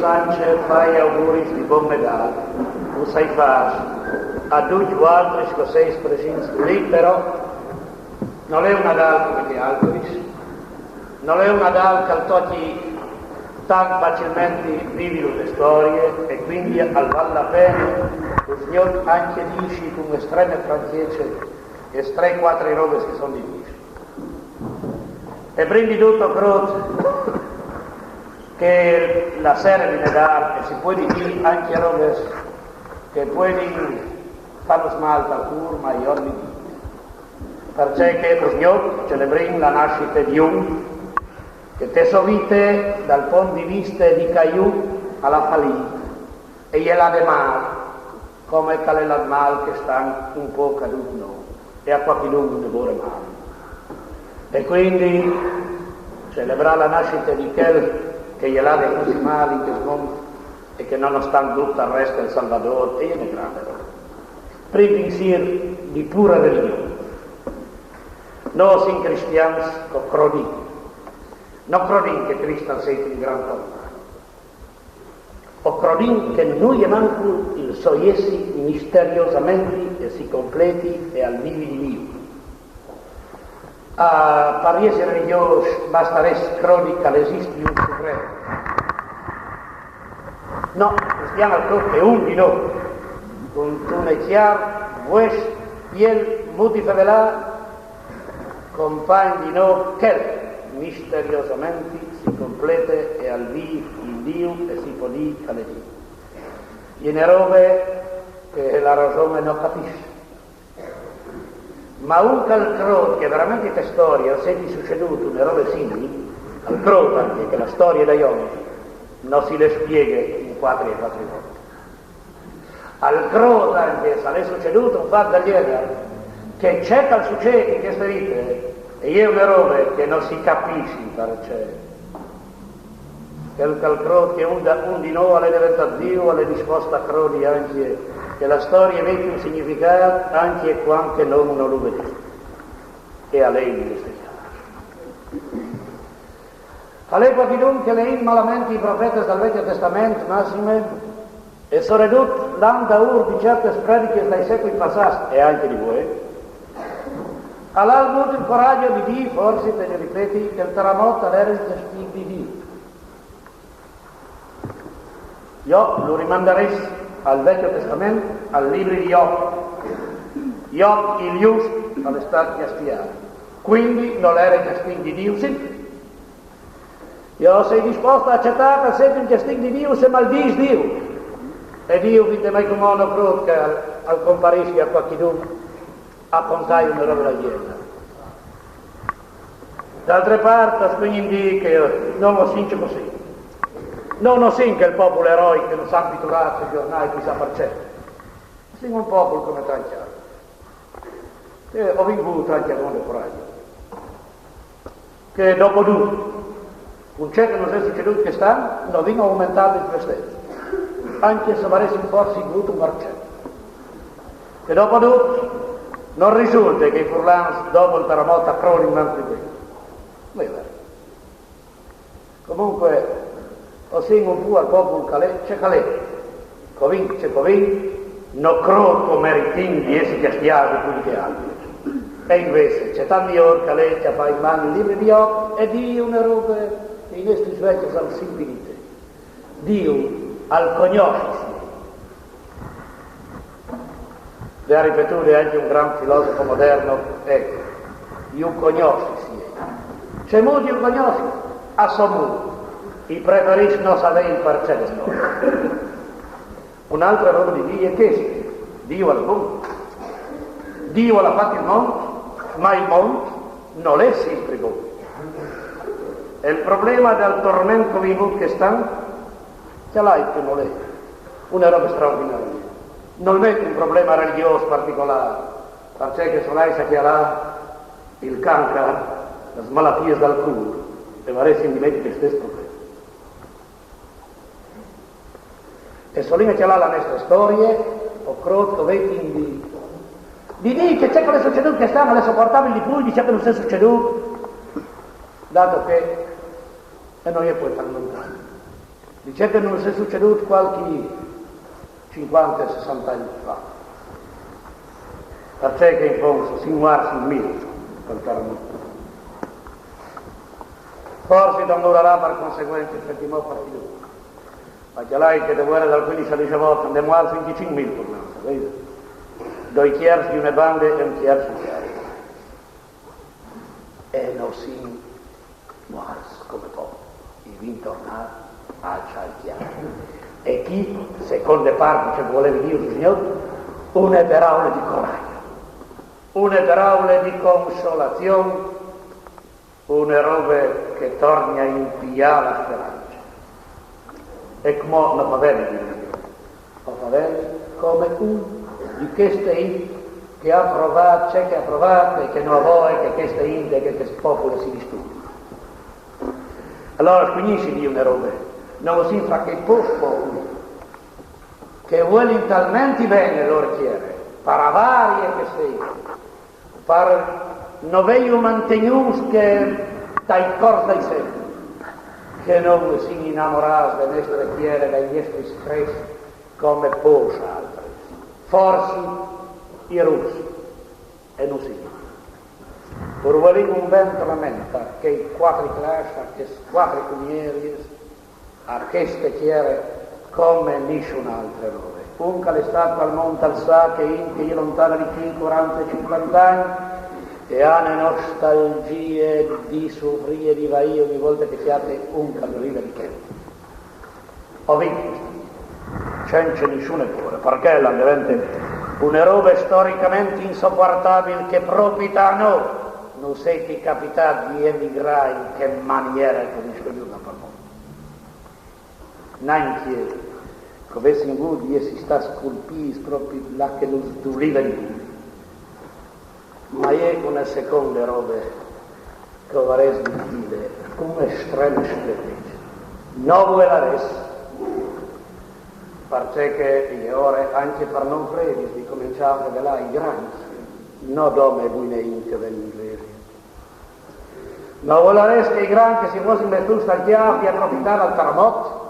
Sanchez fai auguri di buon medaglia, lo sai fare, a tutti gli altri scozzesi presenti lì, però non è una dal come gli altri, non è una dal che tutti tanto facilmente vivono le storie e quindi vale la pena il Signore anche dice con estreme franchezza e 3-4 robe che sono difficili. E prima di tutto credo che la serie di Nadal, e si può dire anche robe che puoi fare smalta al curma e ogni perché il Signore celebra la nascita di un che te sovite dal punto di vista di Caiù alla fallita e gliela de male come che la mal che sta un po' caduto noi e a qualche lungo ne vuole male e quindi celebra la nascita di quel che gliela de così male in questo mondo e che nonostante tutto il resto è il Salvador e gliene grande prima di pura religione noi siamo cristiani con cronici. Non credin che Cristo sia il gran tornato, o credin che noi manco il soiesi misteriosamente e si completi e al vivi di Dio. A pariesi religiosi basta res cronica l'esiste di un supremo. No, cristiano al è un di noi, con un chiaro, vues, piel, muti fevelà, compagni di noi, che misteriosamente si complete e al vivo in Dio e si può dire alle Dio. Viene robe che la ragione non capisce. Ma un calcrot che veramente queste storie se è succeduto una robe simili, al crot anche che la storia da Iono non si le spiega in 4 e 4 volte. Al crot anche se è succeduto un fatto da genere che c'è che succede in queste vite e io una roba che non si capisce perché quel calcro che un di noi è diventato Dio, è disposto a crodi anche che la storia mette un significato anche quando non lo vede e a lei mi spiegare. All'epoca dunque lei malamente i profeti del Vecchio Testamento massime e sono ridotti l'andaur di certe prediche dai secoli passati e anche di voi. Allora ha avuto il coraggio di dire, forse te ne ripeti, che il terremoto era il testigo di Dio. Io lo rimanderei al Vecchio Testamento, al libro di Job. Job, il giusto, non è stato castigato. Quindi non era il castigo di Dio, sì. Io sei disposto a accettare che sempre il castigo di Dio se maldici Dio. E Dio vede mai come uno crut che al comparisci a qualche dunque a contare una roba la chiesa. D'altra parte, quindi che non lo since così. Non lo sin che il popolo eroico che non sa abituarsi ai giornali, chissà perché. Siamo un popolo come tanti altri. E ho vinto anche con le coraggio. Che dopo tutto, un certo non è succeduto che sta, non vengono aumentati il presente. Anche se avessi forse avuto un marcetto. Che dopo tutto, non risulta che i furlans dopo il terremoto accronino anche questo. Non è vero. Comunque, o siamo un po' al popolo calè, c'è calè. Covin, c'è covin, non credo come ritin di essere castigati più che altri. E invece c'è tanti ore calè che fa in mano il libro di Job e Dio una roba che i nostri svegli sono similite. Dio al conoscersi. Le ha ripetuto anche un gran filosofo moderno, ecco, io conosci, c'è molto io conosci, a somo, i preferisci non sapere il perché le storie. Un'altra roba di Dio è che Dio al mondo, Dio ha fatto il mondo, ma il mondo non è sempre buono. E il problema del tormento vivo che sta, ce l'hai che non è, una roba straordinaria. Non è un problema religioso particolare, perché se lei sa che ha il cancro, le malattie del cuore, e vorrei si dimentichi il stesso problema. E solino che l'ha la nostra storia, o crotto, vedi di dire che c'è che è succeduto che stanno alle sopportabili di più, dice che non è succeduto, dato che, e non è poi tan lontano. Dice che non si è succeduto qualche 50-60 anni fa, perché che in fondo si muore sul mito, col terremoto. Forse non durerà per conseguenza il settimo partito, ma che lei che deve dal 15 al 18 andiamo a 25.000 tornate, vedi? 2 chiers di una banda e un chiers di chiari. E non si muore come popolo, i vintornati alcia il chiaro. E chi, secondo le parti che voleva dire il Signore, una parola di coraggio, una parola di consolazione, una roba che torna a impigliare la speranza. E come non va bene di Dio, ma va bene come uno di queste che ha provato, c'è che ha provato e che non vuole che queste inde, che questo popolo si distrugga. Allora finisce di una roba, non si fa che popolo che vuole talmente bene loro chiede, per avare che sei, per non veglio mantenuto che dai cor dai sempre, che non si innamorare delle nostre chiere, dai nostri stress come posa altri. Forse i russi, e non si. Per volere un vento lamenta che i 4 classi, che i 4 comunieri, a queste chiere come nessun'altra roba. Un che è stato al monte al sa che io lontano di qui 40-50 anni e ha le nostalgie di soffrire di vai ogni volta che siate un calorino di che. Ho vinto, c'è nessuna pure, perché la diventa una roba storicamente insopportabile che proprio a noi non siete capitati di emigrare in che maniera che mi scogliuta per noi. Neanche come in voi si sta scolpito proprio là che lo sduriva di voi. Ma è una seconda roba che vorrei dire, come estrema specie. Non vuole la resta, perché ora anche per non credere di cominciare a rivelare i grandi, non dome buone che dell'inglese. Non vuole la resta che i grandi si fossero mettuti a chiave e approfittare al terremoto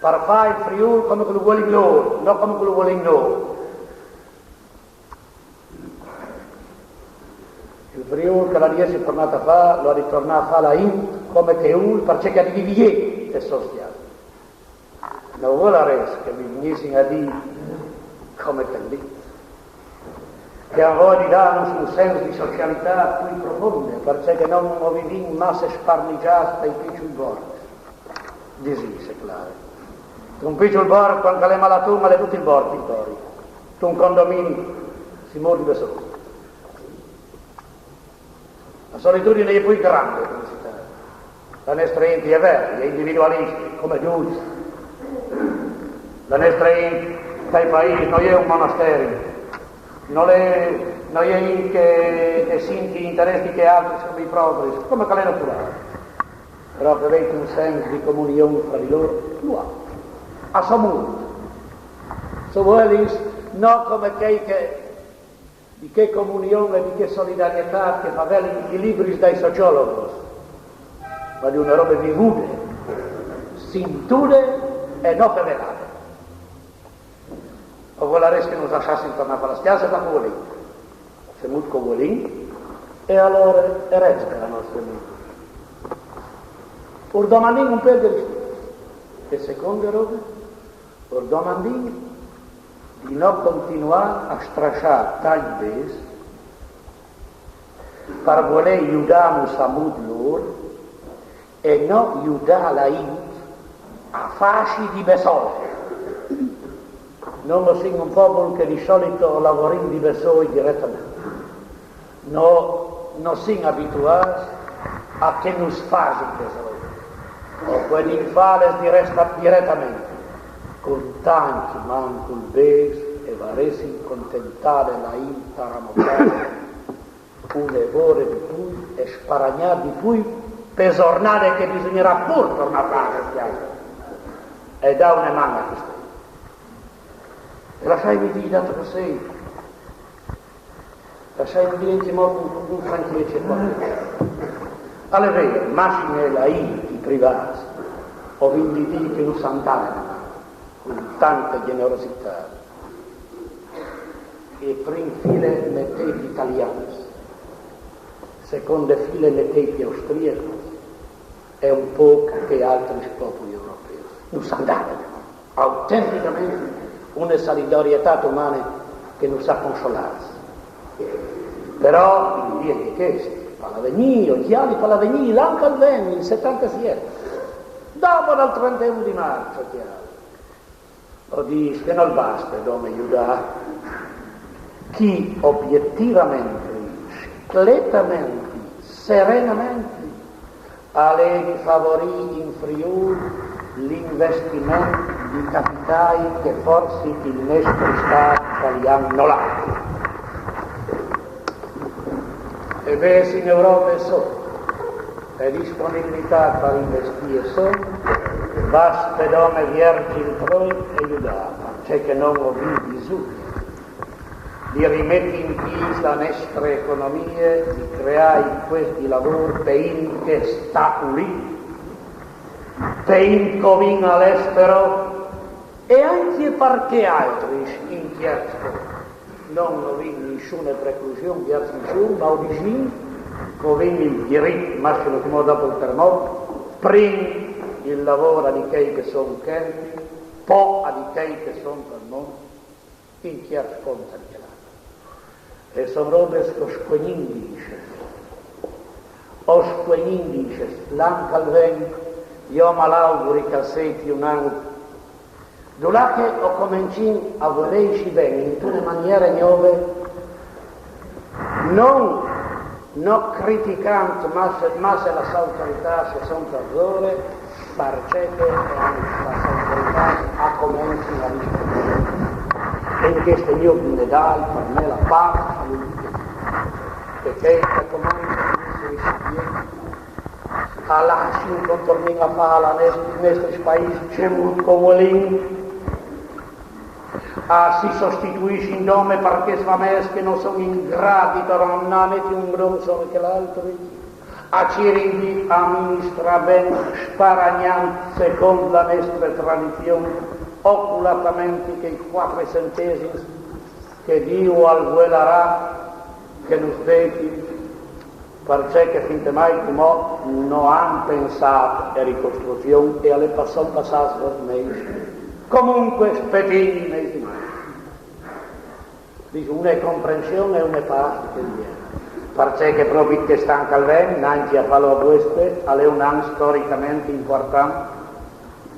per fare il Friuli come che lo vuole in loro, non come che lo vuole in noi. Il Friuli che la riesce tornata a fare, lo ritorna a fare la in come che un perché che di vivere e sostiene. Non vuole la resta che mi venissero a dire come che lì. Che a voi di dare un senso di socialità più profonde, perché non vivi in masse sparmigiate dai piccoli bordi. Disise, claro. Un piccolo bordo, quando le malatuma, le tutti i bordi, vittoria. Tu un condominio, si muore da solo. La solitudine è più grande, la nostra ente è vera, è individualisti, come giusto. La nostra ente, dai paesi, non è un monastero, non è che sinti interessi che altri sono i propri, come che è naturale. Però che avete un senso di comunione fra di loro, lo ha. A Samut. So vuoi, non come di che comunione, di che solidarietà che fa i libri dai sociologi, ma di una roba vivuta, sintude e non fevelate. O volare che non lasciasse tornare alla spiaggia da Volin, se molto Volin, e allora è resta la nostra vita. Or domandino un po' di e seconda roba, or domandino di non continuare a stracciare tagli bes per voler aiutare a loro e non aiutare la int a fasci di besole. Non siamo un popolo che di solito lavora di besole direttamente. Non siamo abituati a che non si faccia il besole. O quelli fare direttamente. Con tanti manco il bes e varesi contentare la intaramotare un ore di cui e sparagnare di cui per giornate che bisognerà pur tornare a fare e da una mano a questo e lasciami dire dato che sei lasciami dire in timore con tranquillezza e alle vere macchine la inti privati o quindi di che non andavano con tanta generosità. E prima file mettete italiani, seconda file mettete austriaci e un po' che altri popoli europei. Non andavano, autenticamente una solidarietà umana che non sa consolarsi. Però il dia di questo, Palavegni, occhiali Palavegni, l'anche al Veni, il 77, dopo dal 31 di marzo, chiaro. Lo dice che non basta, dove aiutare chi obiettivamente, completamente, serenamente, allevi favorì in Friuli l'investimento di capitali che forse il nostro Stato italiano non ha. E vesi in Europa e disponibilità per investire sono, basta dome vergine troi e aiutare, c'è che non ho bisogno di rimettere in piedi la nostra economia, di creare questi lavori per che sta lì, per covin all'estero e anche perché altri in chiaro non avendo nessuna preclusione verso nessuno, ma origine avendo il diritto, massimo come dopo il terremoto, prima il lavoro di quelli che sono campi, poi di quelli che sono per mondo, in chiaro conta di là. E sono robe squagnindisce, o squagnindisce, l'anca al vento, io me l'auguri che senti un anno. Dopo che ho cominciato a volerci bene in una maniera nuova, non criticando, ma se le autorità si sono perdone, perché le autorità a cominciare a rispondere. E in questo mio Nadal, per me la pace, perché comanda di essere a lasciare un contorno a fare nel nostro paese, c'è un covolino. Si sostituisce in nome perché svamesi che non sono in grado di tornare un bronzo che l'altro, a Ciringhi amministra ben sparagnando secondo la nostra tradizione, oculatamente che i 4 centesimi che Dio al guelarà che non svegli, perché finché mai come non hanno pensato a ricostruzione e alle passate mesi. Comunque spettini nei di mai. Dice una comprensione e una pace che viene. Perché proprio che stanca al vento, nanti a fallo questo, è un anno storicamente importante,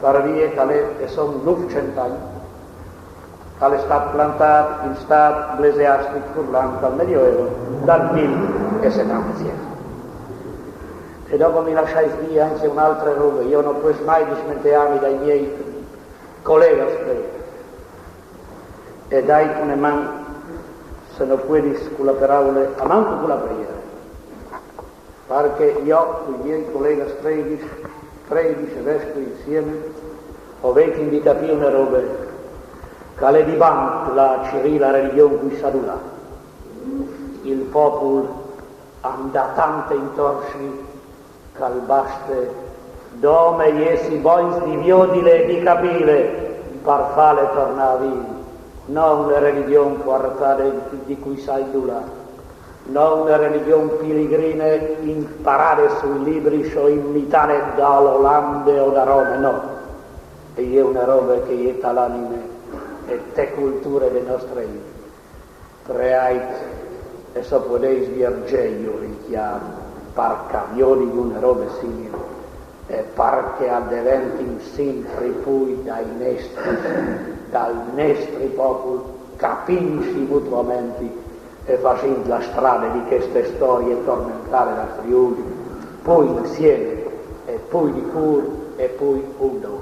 per via che sono 900 anni, che è stato plantato in stato ecclesiastico furlante dal Medioevo, dal 1077. E dopo mi lasciai via anche un'altra roba, io non posso mai dismentirmi dai miei collega e dai una mano se non puoi con la parola a manco con la preghiera perché io con i miei colleghi 13 vescovi insieme ho venuto in di capire una roba che è di banco la religione qui sadula il popolo anda tante intorci calbaste dove essi bois di viodile e di capire per fare tornare vivi, non una religione portare di cui sai tu là, non una religione pellegrina imparare sui libri o imitare dall'Olanda o da Roma, no, e è una roba che è l'anima e te culture delle nostre vite. Create e so podeis virgeio richiamo, per camioni di una roba simile. E perché addeventi sempre poi dal nostri popoli capisci mutuamente e facendo la strada di queste storie tormentali da Friuli, poi insieme e poi di cura e poi uno.